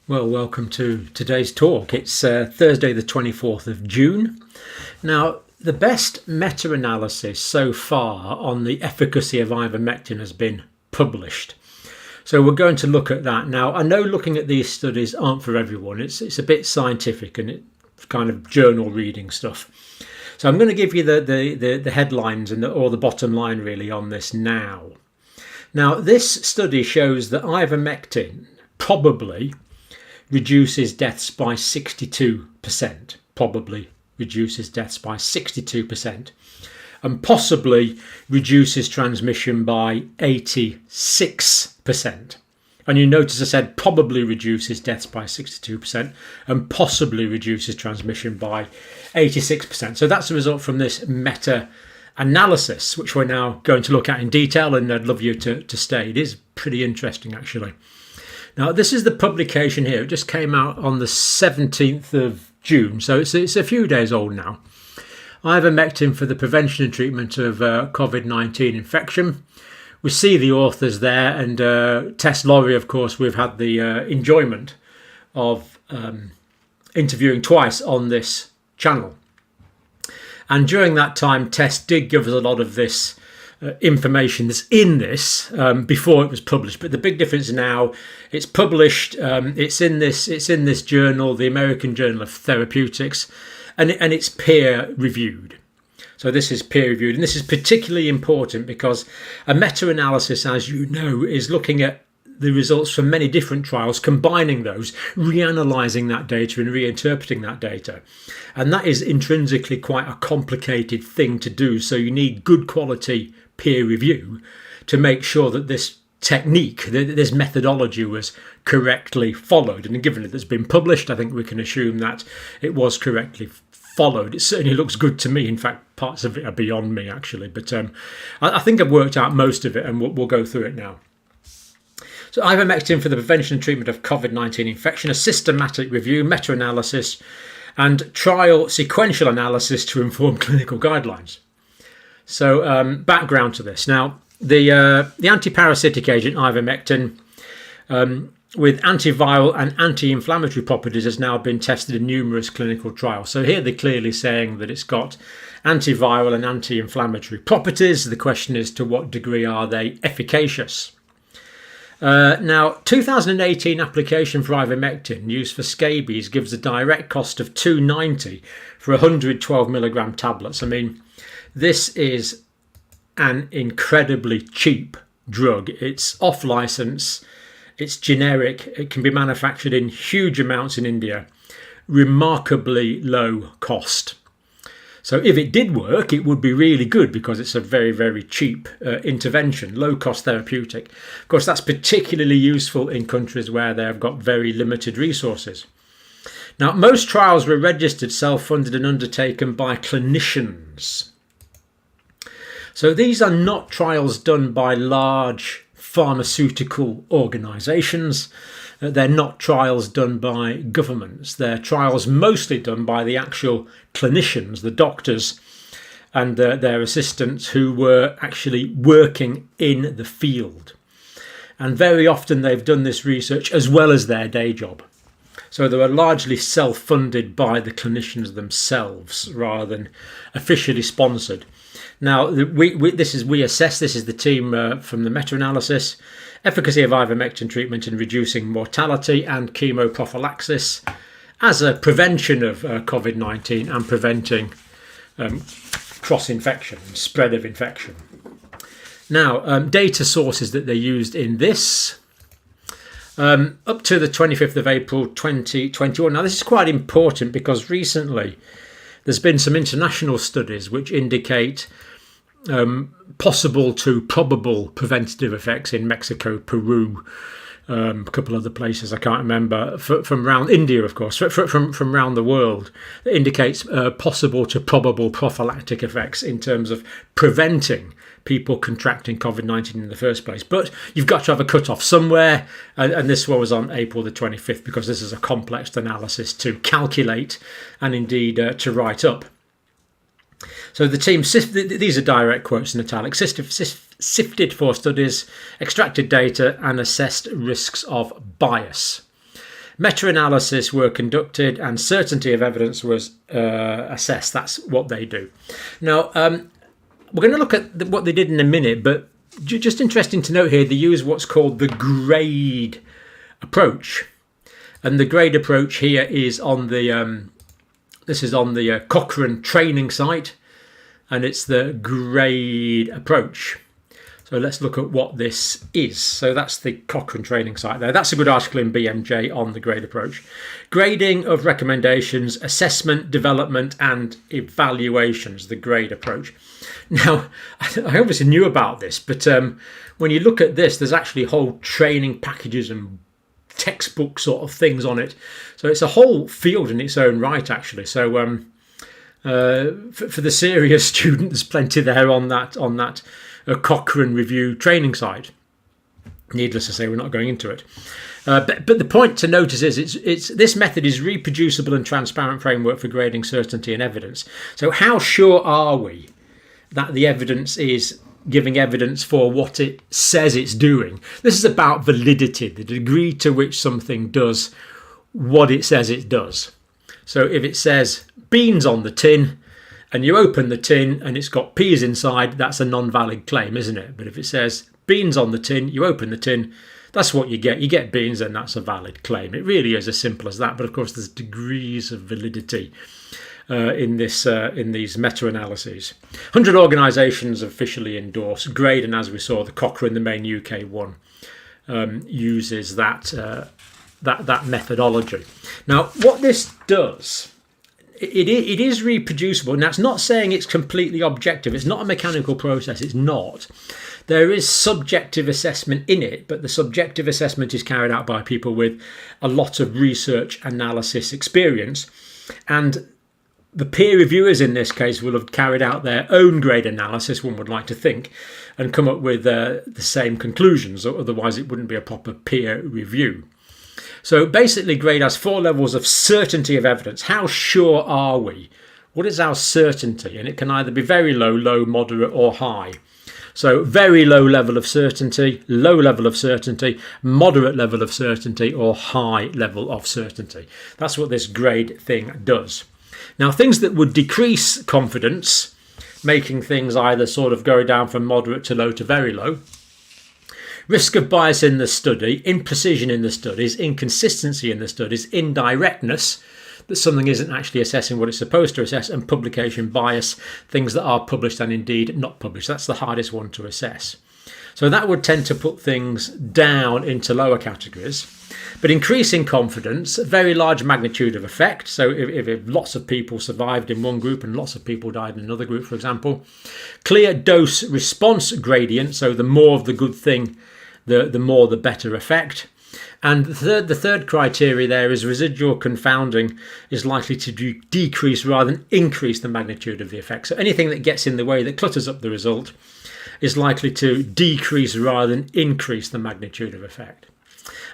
Well, welcome to today's talk. It's Thursday the 24th of June. Now, the best meta-analysis so far on the efficacy of ivermectin has been published. So we're going to look at that. Now, I know looking at these studies aren't for everyone. It's a bit scientific and it's kind of journal reading stuff. So I'm going to give you the headlines and or the bottom line really on this now. Now, this study shows that ivermectin probably reduces deaths by 62%, probably reduces deaths by 62%, and possibly reduces transmission by 86%. And you notice I said probably reduces deaths by 62% and possibly reduces transmission by 86%. So that's the result from this meta-analysis, which we're now going to look at in detail, and I'd love you to stay. It is pretty interesting, actually. Now, this is the publication here. It just came out on the 17th of June, so it's a few days old now. Ivermectin for the prevention and treatment of COVID-19 infection. We see the authors there, and Tess Laurie, of course, we've had the enjoyment of interviewing twice on this channel. And during that time, Tess did give us a lot of this information that's in this before it was published, but the big difference now, it's published, it's in this journal, the American Journal of Therapeutics, and it's peer reviewed. So this is peer reviewed, and this is particularly important because a meta-analysis, as you know, is looking at the results from many different trials, combining those, reanalyzing that data and reinterpreting that data. And that is intrinsically quite a complicated thing to do. So you need good quality peer review to make sure that this technique, this methodology was correctly followed. And given that it's been published, I think we can assume that it was correctly followed. It certainly looks good to me. In fact, parts of it are beyond me, actually. But I think I've worked out most of it, and we'll go through it now. So ivermectin for the prevention and treatment of COVID-19 infection, a systematic review, meta-analysis, and trial sequential analysis to inform clinical guidelines. So background to this. Now, the antiparasitic agent ivermectin with antiviral and anti-inflammatory properties has now been tested in numerous clinical trials. So here they're clearly saying that it's got antiviral and anti-inflammatory properties. The question is, to what degree are they efficacious? Now, 2018 application for ivermectin used for scabies gives a direct cost of $2.90 for 112 milligram tablets. I mean, this is an incredibly cheap drug. It's off license, it's generic, it can be manufactured in huge amounts in India, remarkably low cost. So if it did work, it would be really good because it's a very, very cheap intervention, low-cost therapeutic. Of course, that's particularly useful in countries where they've got very limited resources. Now, most trials were registered, self-funded and undertaken by clinicians. So these are not trials done by large pharmaceutical organisations. They're not trials done by governments. They're trials mostly done by the actual clinicians, the doctors and their assistants who were actually working in the field. And very often they've done this research as well as their day job. So they were largely self-funded by the clinicians themselves rather than officially sponsored. Now, we assess, this is the team from the meta-analysis, efficacy of ivermectin treatment in reducing mortality and chemoprophylaxis as a prevention of COVID-19 and preventing cross-infection, spread of infection. Now, data sources that they used in this, up to the 25th of April 2021. Now, this is quite important because recently there's been some international studies which indicate possible to probable preventative effects in Mexico, Peru, a couple other places I can't remember, from around India, of course, from around the world. That indicates possible to probable prophylactic effects in terms of preventing people contracting COVID-19 in the first place. But you've got to have a cut-off somewhere, and this one was on April the 25th because this is a complex analysis to calculate and indeed to write up. So the team, these are direct quotes in italics, sifted for studies, extracted data and assessed risks of bias. Meta-analysis were conducted and certainty of evidence was assessed. That's what they do. Now, we're going to look at what they did in a minute, but just interesting to note here, they use what's called the grade approach. And the grade approach here is on the this is on the Cochrane training site, and it's the grade approach. So let's look at what this is. So that's the Cochrane training site there. That's a good article in BMJ on the grade approach. Grading of recommendations, assessment, development and evaluations, the grade approach. Now, I obviously knew about this, but when you look at this, there's actually whole training packages and textbook sort of things on it. So it's a whole field in its own right, actually. So for the serious student, there's plenty there on that Cochrane review training site. Needless to say, we're not going into it. But the point to notice is it's this method is reproducible and transparent framework for grading certainty and evidence. So how sure are we that the evidence is giving evidence for what it says it's doing? This is about validity, the degree to which something does what it says it does. So if it says beans on the tin, and you open the tin and it's got peas inside, that's a non-valid claim, isn't it? But if it says beans on the tin, you open the tin, that's what you get. You get beans, and that's a valid claim. It really is as simple as that. But of course, there's degrees of validity in these meta-analyses. 100 organisations officially endorse grade, and as we saw, the Cochrane, the main UK one, uses that methodology. Now, what this does, it is reproducible. Now, it's not saying it's completely objective. It's not a mechanical process. It's not. There is subjective assessment in it, but the subjective assessment is carried out by people with a lot of research analysis experience. And the peer reviewers in this case will have carried out their own grade analysis, one would like to think, and come up with the same conclusions. Otherwise, it wouldn't be a proper peer review. So basically, grade has 4 levels of certainty of evidence. How sure are we? What is our certainty? And it can either be very low, low, moderate or high. So very low level of certainty, low level of certainty, moderate level of certainty or high level of certainty. That's what this grade thing does. Now, things that would decrease confidence, making things either sort of go down from moderate to low to very low. Risk of bias in the study, imprecision in the studies, inconsistency in the studies, indirectness, that something isn't actually assessing what it's supposed to assess, and publication bias, things that are published and indeed not published. That's the hardest one to assess. So that would tend to put things down into lower categories. But increasing confidence, very large magnitude of effect. So if lots of people survived in one group and lots of people died in another group, for example. Clear dose response gradient, so the more of the good thing, the more the better effect. And the third criteria there is residual confounding is likely to decrease rather than increase the magnitude of the effect. So anything that gets in the way, that clutters up the result, is likely to decrease rather than increase the magnitude of effect.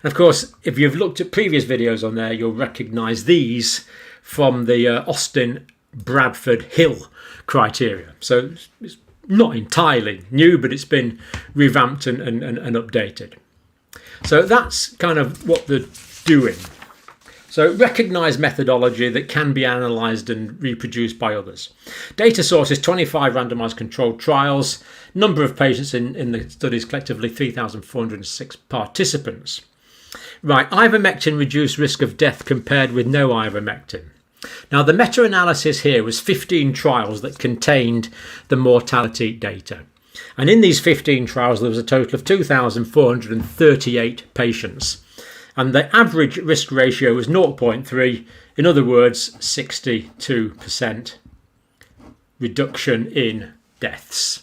And of course, if you've looked at previous videos on there, you'll recognise these from the Austin-Bradford-Hill criteria. So it's not entirely new, but it's been revamped and updated. So that's kind of what they're doing. So recognise methodology that can be analysed and reproduced by others. Data sources, 25 randomised controlled trials. Number of patients in the studies collectively, 3,406 participants. Right, ivermectin reduced risk of death compared with no ivermectin. Now, the meta-analysis here was 15 trials that contained the mortality data. And in these 15 trials, there was a total of 2,438 patients. And the average risk ratio was 0.3, in other words, 62% reduction in deaths.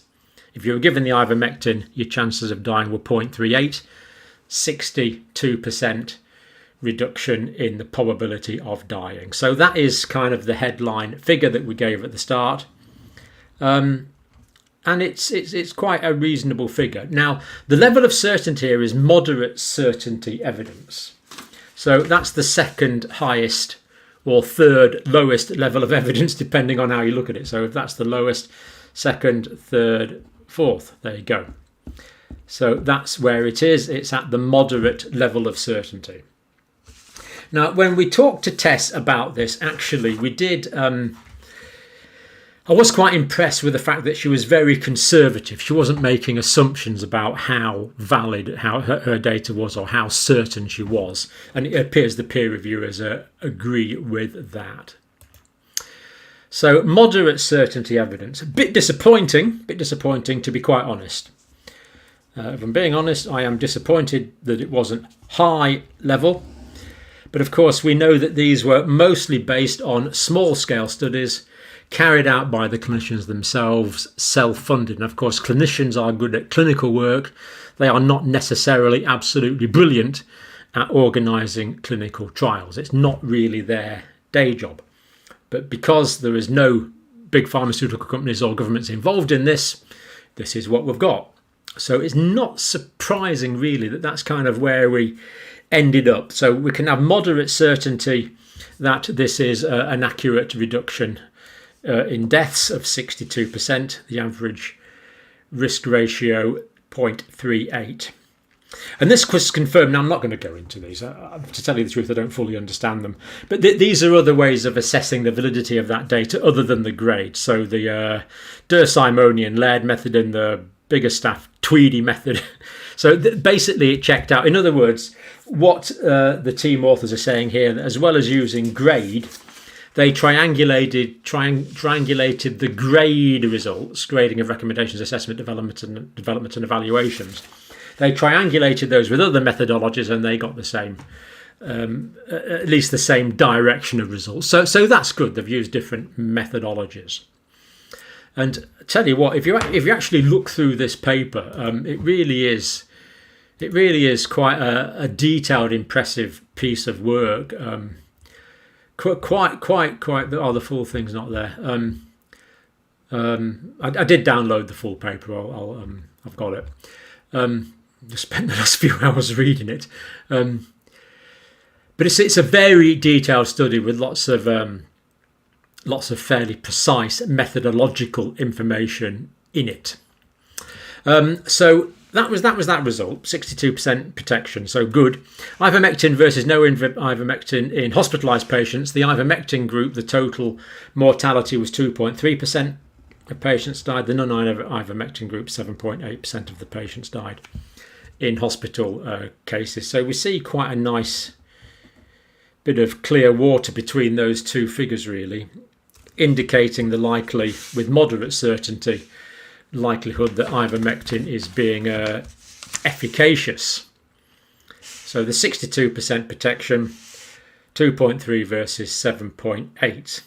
If you were given the ivermectin, your chances of dying were 0.38, 62% reduction in the probability of dying. So that is kind of the headline figure that we gave at the start. And it's quite a reasonable figure. Now, the level of certainty here is moderate certainty evidence. So that's the second highest or third lowest level of evidence, depending on how you look at it. So if that's the lowest, second, third, fourth, there you go. So that's where it is. It's at the moderate level of certainty. Now, when we talked to Tess about this, actually, we did. I was quite impressed with the fact that she was very conservative. She wasn't making assumptions about how valid her data was or how certain she was. And it appears the peer reviewers agree with that. So moderate certainty evidence. A bit disappointing to be quite honest. If I'm being honest, I am disappointed that it wasn't high level. But of course, we know that these were mostly based on small-scale studies carried out by the clinicians themselves, self-funded. And of course, clinicians are good at clinical work. They are not necessarily absolutely brilliant at organising clinical trials. It's not really their day job. But because there is no big pharmaceutical companies or governments involved in this, this is what we've got. So it's not surprising really that that's kind of where we ended up. So we can have moderate certainty that this is an accurate reduction in deaths of 62%, the average risk ratio 0.38. And this was confirmed. Now, I'm not going to go into these. To tell you the truth, I don't fully understand them. But these are other ways of assessing the validity of that data other than the grade. So the Simonian-Laird method and the Biggerstaff Tweedy method. So basically it checked out. In other words, what the team authors are saying here, as well as using grade, they triangulated the grade results, grading of recommendations, assessment, development and evaluations. They triangulated those with other methodologies and they got the same, at least the same direction of results. So that's good. They've used different methodologies. And I tell you what, if you actually look through this paper, it really is quite a detailed, impressive piece of work. Quite. Oh, the full thing's not there. I did download the full paper. I've got it. Just spent the last few hours reading it. But it's a very detailed study with lots of fairly precise methodological information in it. So that was that result, 62% protection, so good. Ivermectin versus no ivermectin in hospitalised patients. The ivermectin group, the total mortality was 2.3% of patients died. The non-ivermectin group, 7.8% of the patients died in hospital cases. So we see quite a nice bit of clear water between those two figures, really, indicating the likely, with moderate certainty, likelihood that ivermectin is being efficacious. So the 62% protection, 2.3 versus 7.8.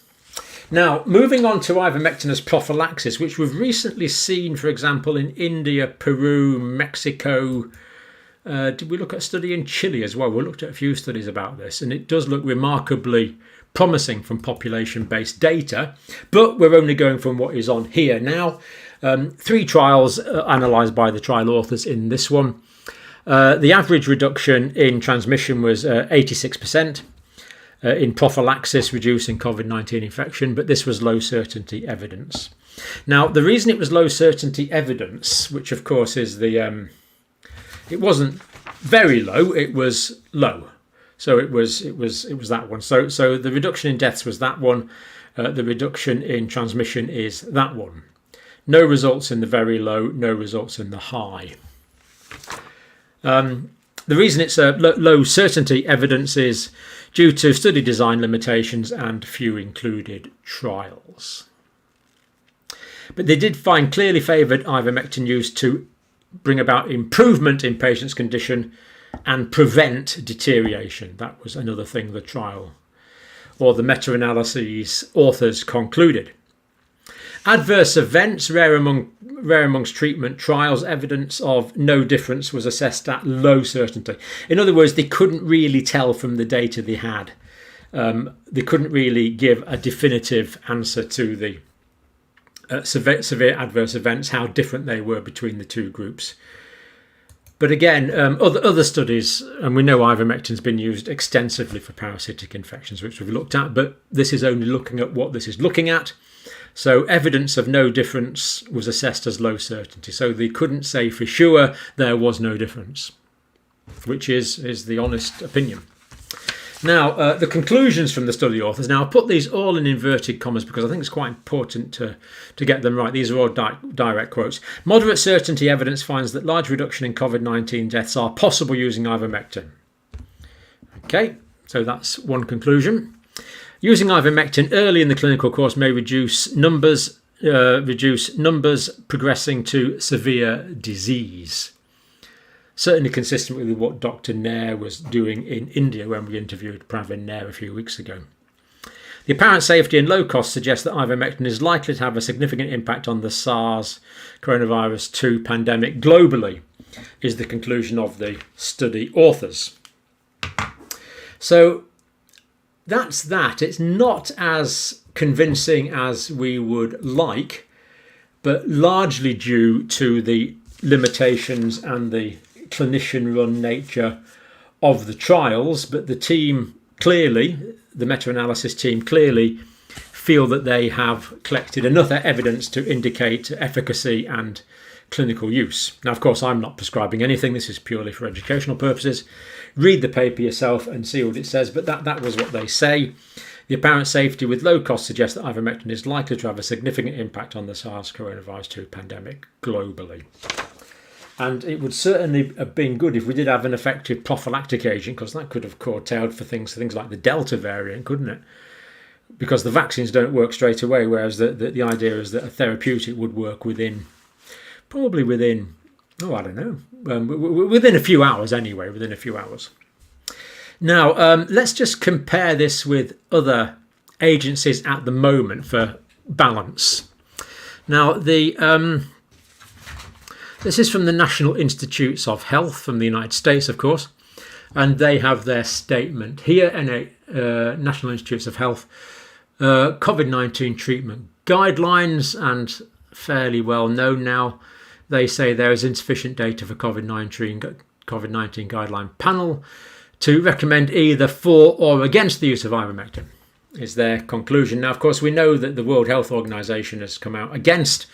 Now, moving on to ivermectin as prophylaxis, which we've recently seen, for example, in India, Peru, Mexico. Did we look at a study in Chile as well? We looked at a few studies about this, and it does look remarkably promising from population-based data, but we're only going from what is on here now. 3 trials analysed by the trial authors in this one. The average reduction in transmission was 86% in prophylaxis, reducing COVID-19 infection, but this was low certainty evidence. Now, the reason it was low certainty evidence, which of course is the, it wasn't very low, it was low. So it was that one. So the reduction in deaths was that one. The reduction in transmission is that one. No results in the very low, no results in the high. The reason it's a low certainty evidence is due to study design limitations and few included trials. But they did find clearly favoured ivermectin use to bring about improvement in patients' condition and prevent deterioration. That was another thing the trial or the meta-analyses authors concluded. Adverse events, rare amongst treatment trials, evidence of no difference was assessed at low certainty. In other words, they couldn't really tell from the data they had. They couldn't really give a definitive answer to the severe adverse events, how different they were between the two groups. But again, other studies, and we know ivermectin's been used extensively for parasitic infections, which we've looked at, but this is only looking at what this is looking at. So evidence of no difference was assessed as low certainty. So they couldn't say for sure there was no difference, which is the honest opinion. Now, the conclusions from the study authors. Now, I'll put these all in inverted commas because I think it's quite important to get them right. These are all direct quotes. Moderate certainty evidence finds that large reduction in COVID-19 deaths are possible using ivermectin. Okay, so that's one conclusion. Using ivermectin early in the clinical course may reduce numbers progressing to severe disease. Certainly consistent with what Dr. Nair was doing in India when we interviewed Pravin Nair a few weeks ago. The apparent safety and low cost suggests that ivermectin is likely to have a significant impact on the SARS coronavirus 2 pandemic globally, is the conclusion of the study authors. So that's that. It's not as convincing as we would like, but largely due to the limitations and the clinician-run nature of the trials. But the team clearly, the meta-analysis team clearly feel that they have collected enough evidence to indicate efficacy and clinical use. Now, of course, I'm not prescribing anything. This is purely for educational purposes. Read the paper yourself and see what it says, but that was what they say. The apparent safety with low cost suggests that ivermectin is likely to have a significant impact on the SARS coronavirus 2 pandemic globally. And it would certainly have been good if we did have an effective prophylactic agent, because that could have curtailed for things like the Delta variant, couldn't it? Because the vaccines don't work straight away, whereas the idea is that a therapeutic would work within, within a few hours anyway, within a few hours. Now, let's just compare this with other agencies at the moment for balance. Now, this is from the National Institutes of Health from the United States, of course, and they have their statement here in National Institutes of Health, COVID-19 treatment guidelines, and fairly well known now. They say there is insufficient data for COVID-19 guideline panel to recommend either for or against the use of ivermectin, is their conclusion. Now, of course, we know that the World Health Organization has come out against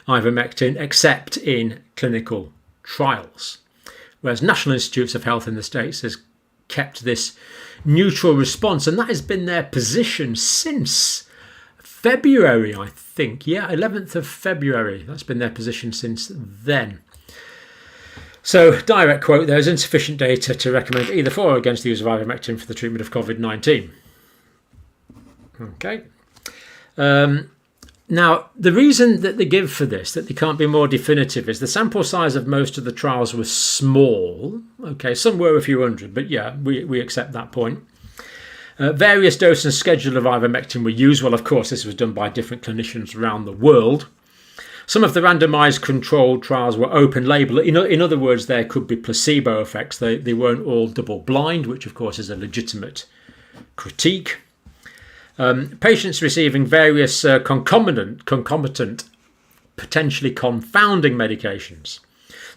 ivermectin except in clinical trials, whereas National Institutes of Health in the States has kept this neutral response, and that has been their position since February, I think. 11th of February. That's been their position since then. So, direct quote, there is insufficient data to recommend either for or against the use of ivermectin for the treatment of COVID-19. Okay. Now, the reason that they give for this, that they can't be more definitive, is the sample size of most of the trials was small. Okay, some were a few hundred, but yeah, we accept that point. Various doses and schedule of ivermectin were used. Well, of course, this was done by different clinicians around the world. Some of the randomised controlled trials were open label. In other words, there could be placebo effects. They weren't all double blind, which of course is a legitimate critique. Patients receiving various concomitant, potentially confounding medications,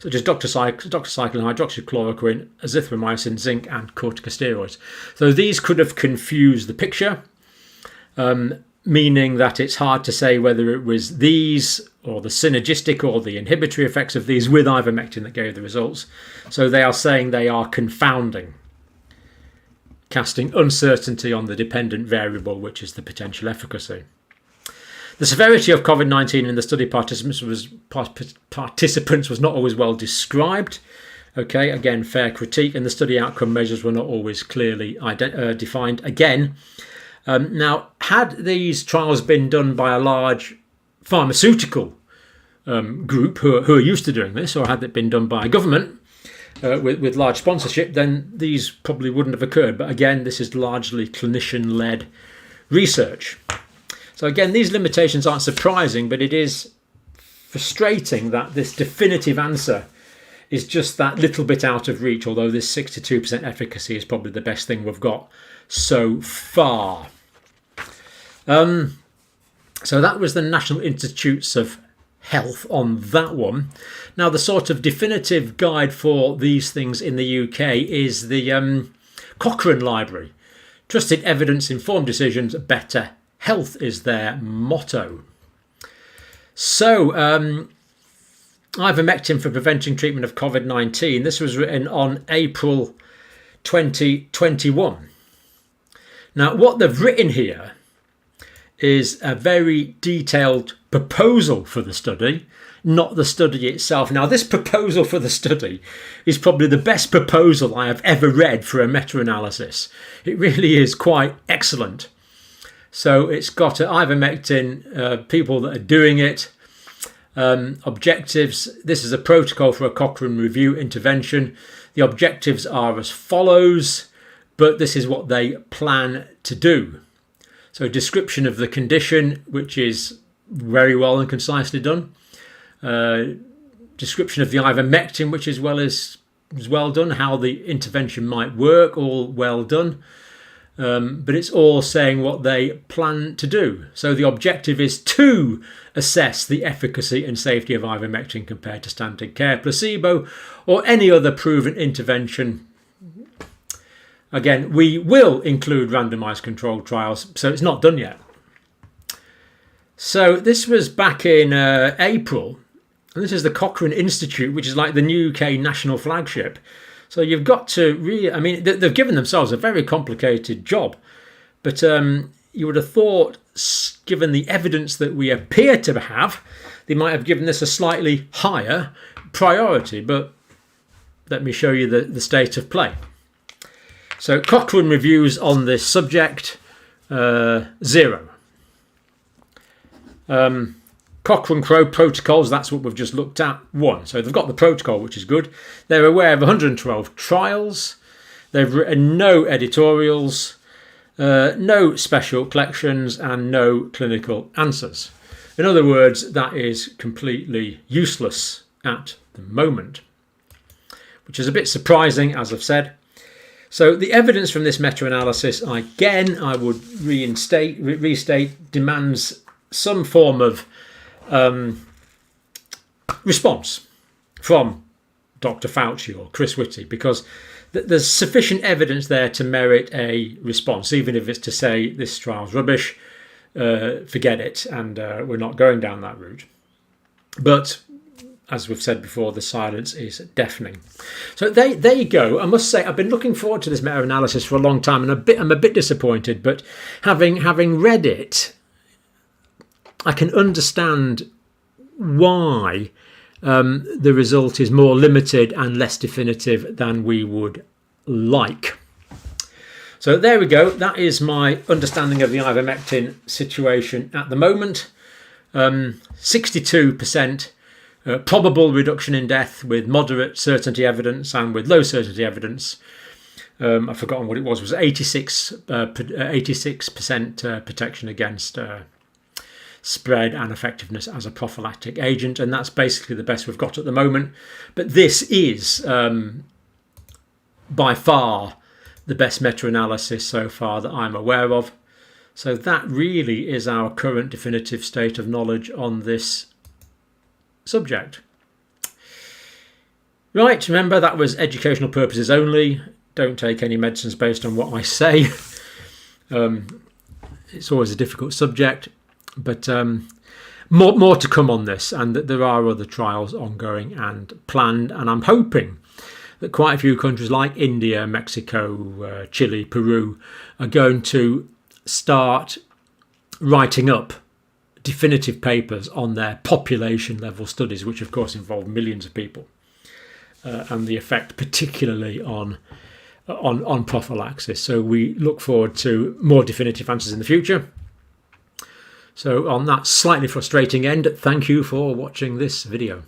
such as doxycycline, hydroxychloroquine, azithromycin, zinc, and corticosteroids. So these could have confused the picture, meaning that it's hard to say whether it was these or the synergistic or the inhibitory effects of these with ivermectin that gave the results. So they are saying they are confounding, casting uncertainty on the dependent variable, which is the potential efficacy. The severity of COVID-19 in the study participants was not always well described. Okay, again, fair critique, and the study outcome measures were not always clearly defined. Again, now, had these trials been done by a large pharmaceutical group who are used to doing this, or had it been done by a government with large sponsorship, then these probably wouldn't have occurred. But again, this is largely clinician-led research. So again, these limitations aren't surprising, but it is frustrating that this definitive answer is just that little bit out of reach, although this 62% efficacy is probably the best thing we've got so far. So that was the National Institutes of Health on that one. Now, the sort of definitive guide for these things in the UK is the Cochrane Library. Trusted evidence, informed decisions, better health is their motto. So, ivermectin for preventing treatment of COVID-19. This was written on April 2021. Now, what they've written here is a very detailed proposal for the study, not the study itself. Now, this proposal for the study is probably the best proposal I have ever read for a meta-analysis. It really is quite excellent. So it's got ivermectin, people that are doing it, objectives. This is a protocol for a Cochrane review intervention. The objectives are as follows, but this is what they plan to do. So description of the condition, which is very well and concisely done. Description of the ivermectin, which is well done. How the intervention might work, all well done. But it's all saying what they plan to do. So the objective is to assess the efficacy and safety of ivermectin compared to standard care, placebo, or any other proven intervention. Again, we will include randomized controlled trials, so it's not done yet. So this was back in April, and this is the Cochrane Institute, which is like the UK national flagship. So you've got to really, I mean, they've given themselves a very complicated job, but you would have thought, given the evidence that we appear to have, they might have given this a slightly higher priority, but let me show you the state of play. So Cochrane reviews on this subject, 0. Cochrane protocols, that's what we've just looked at, 1. So they've got the protocol, which is good. They're aware of 112 trials. They've written no editorials, no special collections, and no clinical answers. In other words, that is completely useless at the moment, which is a bit surprising, as I've said. So the evidence from this meta-analysis, again, I would restate, demands some form of response from Dr. Fauci or Chris Whitty, because there's sufficient evidence there to merit a response, even if it's to say this trial's rubbish, forget it, and we're not going down that route. But as we've said before, the silence is deafening. So there you go. I must say, I've been looking forward to this meta-analysis for a long time, and I'm a bit disappointed. But having read it, I can understand why the result is more limited and less definitive than we would like. So there we go. That is my understanding of the ivermectin situation at the moment. 62%. Probable reduction in death with moderate certainty evidence and with low certainty evidence. I've forgotten what it was 86% protection against spread and effectiveness as a prophylactic agent, and that's basically the best we've got at the moment. But this is by far the best meta-analysis so far that I'm aware of. So that really is our current definitive state of knowledge on this subject. Right, remember that was educational purposes only. Don't take any medicines based on what I say. It's always a difficult subject, but more to come on this, and that there are other trials ongoing and planned, and I'm hoping that quite a few countries like India, Mexico, Chile, Peru are going to start writing up definitive papers on their population level studies, which of course involve millions of people, and the effect particularly on prophylaxis. So we look forward to more definitive answers in the future. So on that slightly frustrating end, thank you for watching this video.